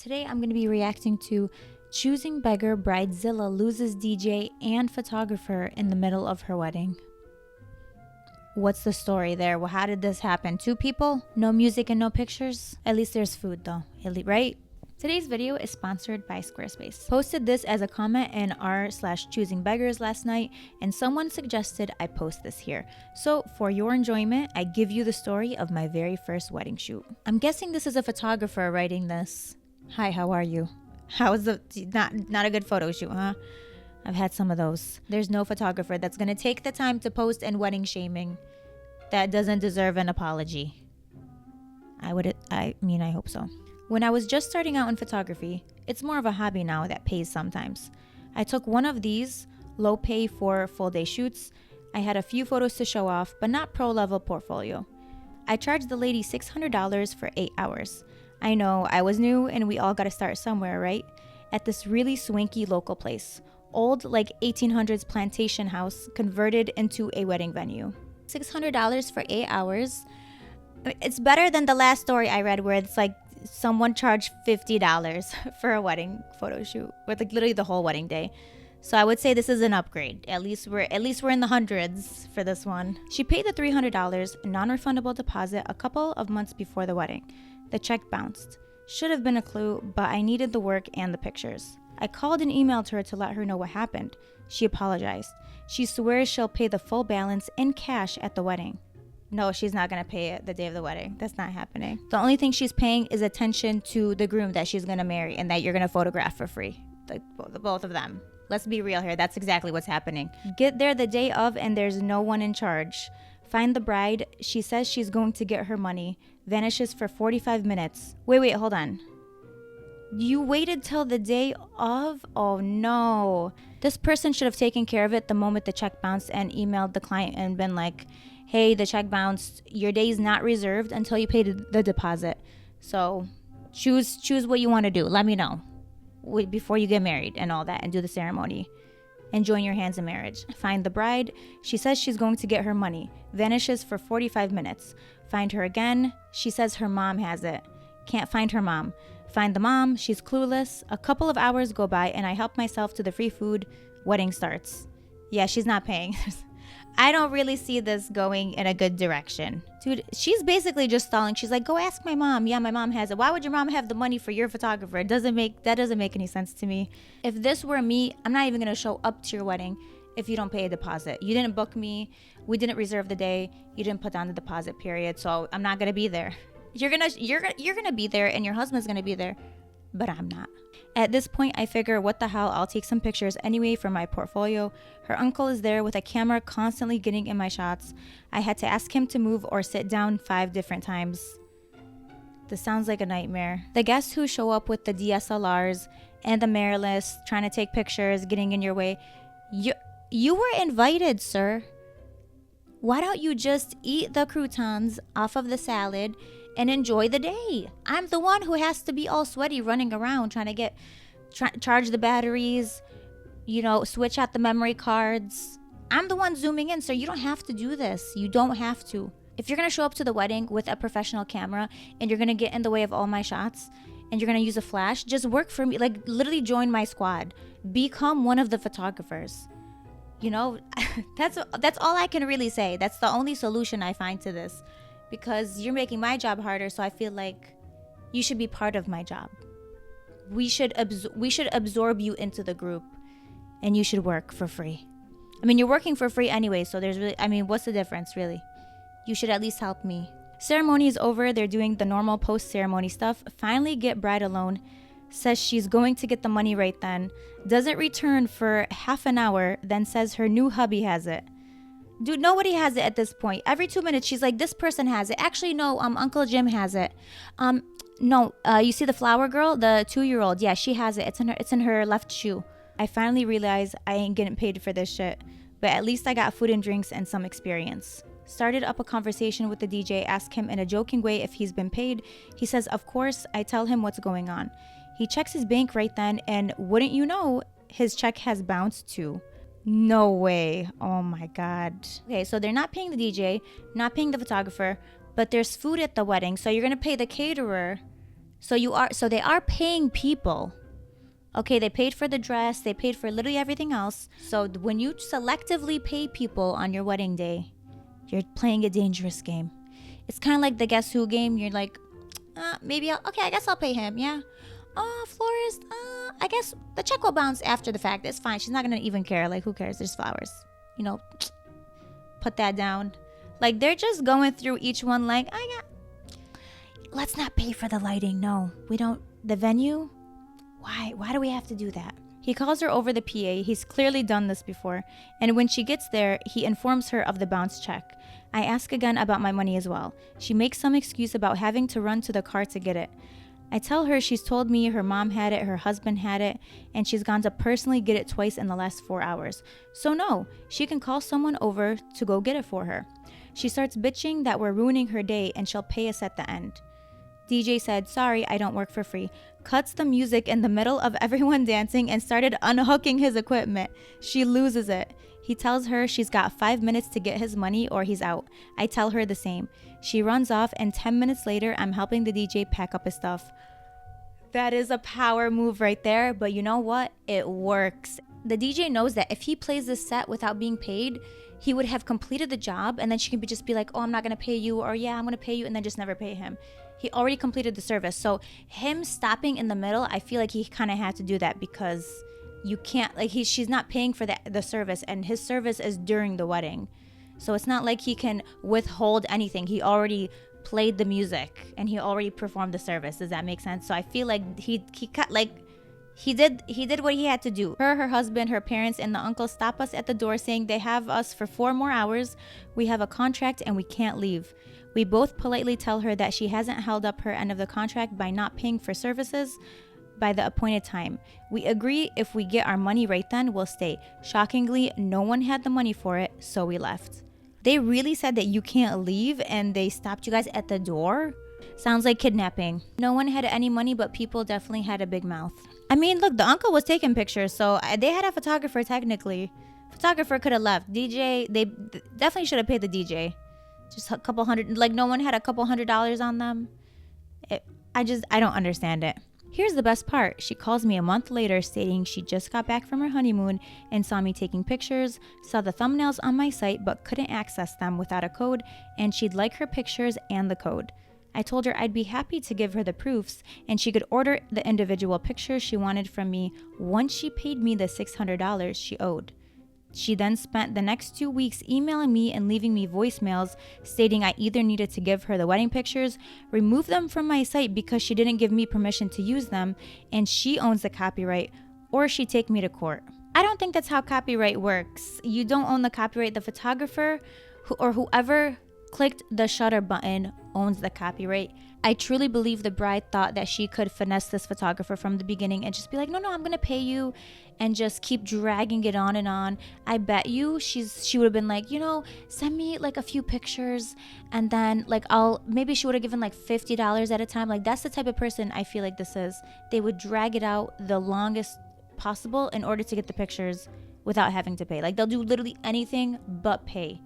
Today I'm going to be reacting to Choosing Beggar, Bridezilla loses DJ and photographer in the middle of her wedding. What's the story there? Well, how did this happen? 2 people? No music and no pictures? At least there's food though, right? Today's video is sponsored by Squarespace. Posted this as a comment in r/Choosing Beggars last night, and someone suggested I post this here. So for your enjoyment, I give you the story of my very first wedding shoot. I'm guessing this is a photographer writing this. Hi, how are you? How is the not a good photo shoot, huh? I've had some of those. There's no photographer that's gonna take the time to post and wedding shaming that doesn't deserve an apology. I hope so. When I was just starting out in photography, it's more of a hobby now that pays sometimes. I took one of these low pay for full day shoots. I had a few photos to show off, but not pro level portfolio. I charged the lady $600 for 8 hours. I know, I was new and we all gotta start somewhere, right? At this really swanky local place. Old, like 1800s plantation house converted into a wedding venue. $600 for 8 hours. It's better than the last story I read where it's like someone charged $50 for a wedding photo shoot, with like literally the whole wedding day. So I would say this is an upgrade. At least we're in the hundreds for this one. She paid the $300 non-refundable deposit a couple of months before the wedding. The check bounced. Should have been a clue, but I needed the work and the pictures. I called and emailed her to let her know what happened. She apologized. She swears she'll pay the full balance in cash at the wedding. No, she's not going to pay it the day of the wedding. That's not happening. The only thing she's paying is attention to the groom that she's going to marry and that you're going to photograph for free. The both of them. Let's be real here. That's exactly what's happening. Get there the day of and there's no one in charge. Find the bride. She says she's going to get her money. Vanishes for 45 minutes. Wait, hold on. You waited till the day of? Oh no. This person should have taken care of it the moment the check bounced and emailed the client and been like, hey, the check bounced. Your day is not reserved until you pay the deposit. So choose what you want to do. Let me know before you get married and all that and do the ceremony and join your hands in marriage. Find the bride. She says she's going to get her money. Vanishes for 45 minutes. Find her again. She says her mom has it. Can't find her mom. Find the mom. She's clueless. A couple of hours go by and I help myself to the free food. Wedding starts. Yeah, she's not paying. I don't really see this going in a good direction. Dude, she's basically just stalling. She's like, go ask my mom. Yeah, my mom has it. Why would your mom have the money for your photographer? That doesn't make any sense to me. If this were me, I'm not even going to show up to your wedding if you don't pay a deposit. You didn't book me. We didn't reserve the day. You didn't put down the deposit period. So I'm not going to be there. You're going to be there and your husband's going to be there, but I'm not. At this point, I figure, what the hell, I'll take some pictures anyway for my portfolio. Her uncle is there with a camera constantly getting in my shots. I had to ask him to move or sit down 5 different times. This sounds like a nightmare. The guests who show up with the DSLRs and the mirrorless, trying to take pictures, getting in your way. You were invited, sir. Why don't you just eat the croutons off of the salad and enjoy the day? I'm the one who has to be all sweaty running around trying to charge the batteries, switch out the memory cards. I'm the one zooming in, so you don't have to do this. You don't have to. If you're going to show up to the wedding with a professional camera and you're going to get in the way of all my shots and you're going to use a flash, just work for me. Like, literally join my squad. Become one of the photographers. That's all I can really say. That's the only solution I find to this. Because you're making my job harder, so I feel like you should be part of my job. We should absorb you into the group, and you should work for free. I mean, you're working for free anyway, so what's the difference, really? You should at least help me. Ceremony is over. They're doing the normal post-ceremony stuff. Finally get bride alone. Says she's going to get the money right then. Doesn't return for half an hour, then says her new hubby has it. Dude, nobody has it at this point. Every 2 minutes, she's like, this person has it. Actually, no, Uncle Jim has it. No, you see the flower girl, the 2-year-old? Yeah, she has it. It's in her left shoe. I finally realized I ain't getting paid for this shit. But at least I got food and drinks and some experience. Started up a conversation with the DJ, asked him in a joking way if he's been paid. He says, of course. I tell him what's going on. He checks his bank right then, and wouldn't you know, his check has bounced too. No way. Oh my God. Okay, so they're not paying the DJ, not paying the photographer, but there's food at the wedding. So you're going to pay the caterer So they are paying people. Okay, they paid for the dress, they paid for literally everything else. So when you selectively pay people on your wedding day, you're playing a dangerous game. It's kind of like the Guess Who game. You're like, I guess I'll pay him, yeah. Oh, florist, I guess the check will bounce after the fact. It's fine. She's not going to even care. Like, who cares? There's flowers. Put that down. Like, they're just going through each one like, let's not pay for the lighting. No, we don't. The venue? Why do we have to do that? He calls her over the PA. He's clearly done this before. And when she gets there, he informs her of the bounce check. I ask again about my money as well. She makes some excuse about having to run to the car to get it. I tell her she's told me her mom had it, her husband had it, and she's gone to personally get it twice in the last 4 hours. So no, she can call someone over to go get it for her. She starts bitching that we're ruining her day and she'll pay us at the end. DJ said, sorry, I don't work for free. Cuts the music in the middle of everyone dancing and started unhooking his equipment. She loses it. He tells her she's got 5 minutes to get his money or he's out. I tell her the same. She runs off and 10 minutes later, I'm helping the DJ pack up his stuff. That is a power move right there, but you know what? It works. The DJ knows that if he plays this set without being paid, he would have completed the job and then she can just be like, oh, I'm not going to pay you, or yeah, I'm going to pay you, and then just never pay him. He already completed the service. So him stopping in the middle, I feel like he kind of had to do that because you can't, like, she's not paying for the service, and his service is during the wedding. So it's not like he can withhold anything. He already played the music and he already performed the service. Does that make sense? So I feel like he did what he had to do. Her husband, her parents, and the uncle stop us at the door saying they have us for 4 more hours. We have a contract and we can't leave. We both politely tell her that she hasn't held up her end of the contract by not paying for services by the appointed time. We agree if we get our money right then, we'll stay. Shockingly, no one had the money for it, so we left. They really said that you can't leave and they stopped you guys at the door? Sounds like kidnapping. No one had any money, but people definitely had a big mouth. I mean, look, the uncle was taking pictures, so they had a photographer technically. Photographer could have left. DJ, they definitely should have paid the DJ. Just a couple hundred, like no one had a couple $100s on them. I don't understand it. Here's the best part. She calls me a month later stating she just got back from her honeymoon and saw me taking pictures, saw the thumbnails on my site but couldn't access them without a code, and she'd like her pictures and the code. I told her I'd be happy to give her the proofs and she could order the individual pictures she wanted from me once she paid me the $600 she owed. She then spent the next 2 weeks emailing me and leaving me voicemails stating I either needed to give her the wedding pictures, remove them from my site because she didn't give me permission to use them, and she owns the copyright, or she'd take me to court. I don't think that's how copyright works. You don't own the copyright. The photographer or whoever clicked the shutter button owns the copyright. I truly believe the bride thought that she could finesse this photographer from the beginning and just be like, no, I'm going to pay you, and just keep dragging it on and on. I bet you she would have been like, send me like a few pictures, and then like maybe she would have given like $50 at a time. Like, that's the type of person I feel like this is. They would drag it out the longest possible in order to get the pictures without having to pay. Like, they'll do literally anything but pay.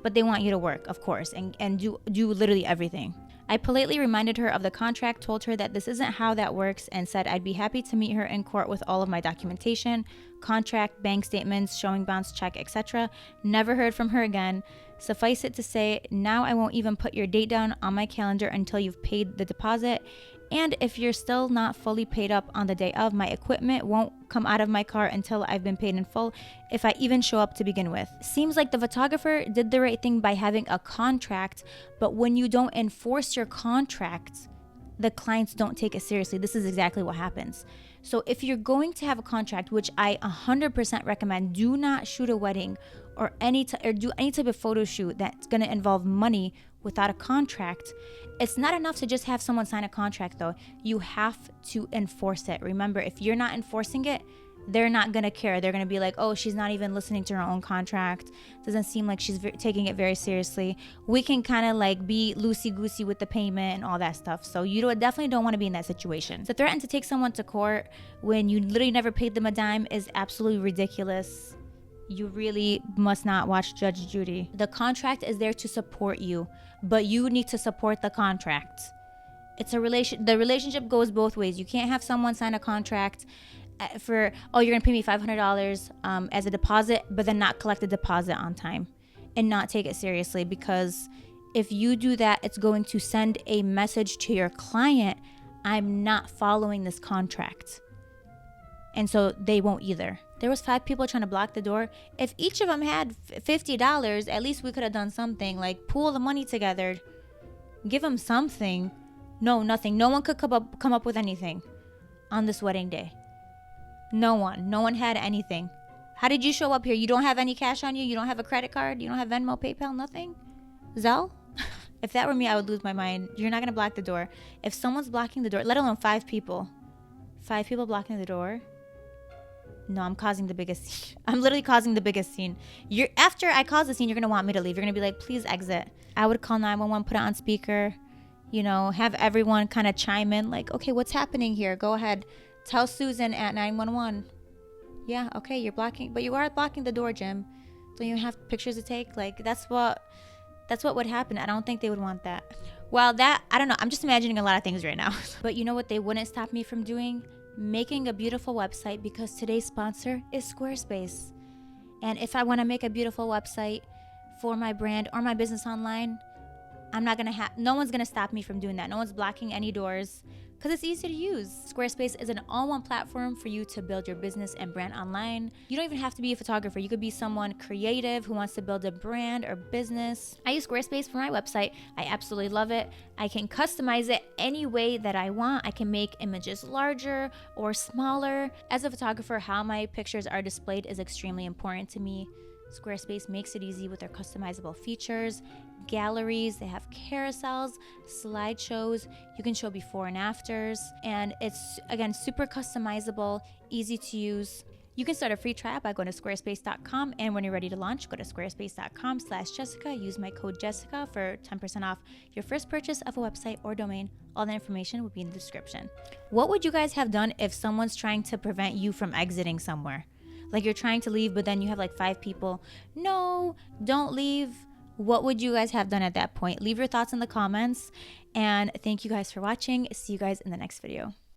But they want you to work, of course, and do literally everything. I politely reminded her of the contract, told her that this isn't how that works, and said I'd be happy to meet her in court with all of my documentation, contract, bank statements, showing bounce check, etc. Never heard from her again. Suffice it to say, now I won't even put your date down on my calendar until you've paid the deposit. And if you're still not fully paid up on the day of, my equipment won't come out of my car until I've been paid in full, if I even show up to begin with. Seems like the photographer did the right thing by having a contract, but when you don't enforce your contract, the clients don't take it seriously. This is exactly what happens. So if you're going to have a contract, which I 100% recommend, do not shoot a wedding or do any type of photo shoot that's going to involve money without a contract. It's not enough to just have someone sign a contract, though. You have to enforce it. Remember, if you're not enforcing it, they're not going to care. They're going to be like, oh, she's not even listening to her own contract. Doesn't seem like she's taking it very seriously. We can kind of like be loosey-goosey with the payment and all that stuff. So you definitely don't want to be in that situation. To threaten to take someone to court when you literally never paid them a dime is absolutely ridiculous. You really must not watch Judge Judy. The contract is there to support you, but you need to support the contract. It's a the relationship goes both ways. You can't have someone sign a contract for, oh, you're gonna pay me $500 as a deposit, but then not collect the deposit on time and not take it seriously, because if you do that, it's going to send a message to your client, I'm not following this contract. And so they won't either. There was 5 people trying to block the door. If each of them had $50, at least we could have done something, like pool the money together, give them something. No, nothing. No one could come up with anything on this wedding day. No one had anything. How did you show up here? You don't have any cash on you? You don't have a credit card? You don't have Venmo, PayPal, nothing? Zelle? If that were me, I would lose my mind. You're not going to block the door. If someone's blocking the door, let alone 5 people. 5 people blocking the door? No, I'm causing the biggest scene. I'm literally causing the biggest scene. After I cause the scene, you're going to want me to leave. You're going to be like, please exit. I would call 911, put it on speaker, have everyone kind of chime in like, okay, what's happening here? Go ahead. Tell Susan at 911. Yeah, okay, you're blocking, but you are blocking the door, Jim. Don't you have pictures to take? Like, that's what would happen. I don't think they would want that. Well, I don't know. I'm just imagining a lot of things right now. But you know what they wouldn't stop me from doing? Making a beautiful website, because today's sponsor is Squarespace. And if I want to make a beautiful website for my brand or my business online, no one's going to stop me from doing that. No one's blocking any doors, because it's easy to use. Squarespace is an all-one platform for you to build your business and brand online. You don't even have to be a photographer. You could be someone creative who wants to build a brand or business. I use Squarespace for my website. I absolutely love it. I can customize it any way that I want. I can make images larger or smaller. As a photographer, how my pictures are displayed is extremely important to me. Squarespace makes it easy with their customizable features, galleries, they have carousels, slideshows, you can show before and afters, and it's, again, super customizable, easy to use. You can start a free trial by going to squarespace.com, and when you're ready to launch, go to squarespace.com/Jessica. Use my code Jessica for 10% off your first purchase of a website or domain. All the information will be in the description. What would you guys have done if someone's trying to prevent you from exiting somewhere? Like, you're trying to leave, but then you have like 5 people. No, don't leave. What would you guys have done at that point? Leave your thoughts in the comments. And thank you guys for watching. See you guys in the next video.